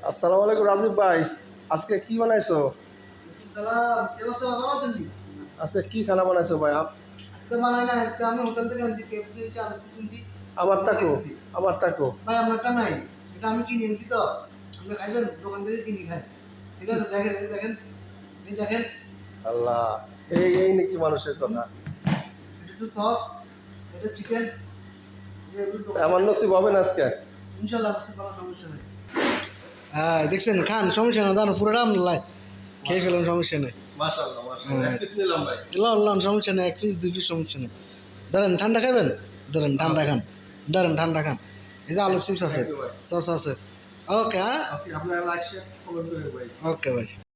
আসসালামু আলাইকুম রাজীব ভাই, আজকে কি বানাইছো? সালাম, কি অবস্থা? ভালো আছেন নি? আজকে কি খানা বানাইছো ভাই? আজকে বানাই না, আজকে আমি হোটেল থেকে আনছি, কেএফসি হচ্ছে, আলু কিনছি। আমার তাকো, খাইতেছি। আমার তাকো। ভাই আপনারটা নাই, এটা আমি কিনে এনেছি তো। আপনি খাইবেন, দোকান থেকে কিনে খাই। ঠিক আছে, দেখেন, এই দেখেন, এই দেখেন। আল্লাহ, এই নাকি মানুষের কথা? এটা হচ্ছে সস, এটা চিকেন। আমার নসিব হবে না আজকে। ইনশাল্লাহ আপনার কোনো সমস্যা নেই। হ্যাঁ দেখছেন, খান, সমস্যা না, জানো পুরোটা আমলাই খেয়ে ফেলেন, সমস্যা নেই। মাশাআল্লাহ মাশাআল্লাহ, এক পিস নিলাম ভাই। লন সমস্যা নেই, 1 পিস 2 পিস সমস্যা নেই। ধরেন ঠান্ডা খাবেন, ধরেন ঠান্ডা খান, ধরেন ঠান্ডা খান। এই যে আলু চিপস আছে, সস আছে। ওকে, হ্যাঁ, আপনার লাইক শেয়ার কমেন্ট করে ভাই। ওকে ভাই।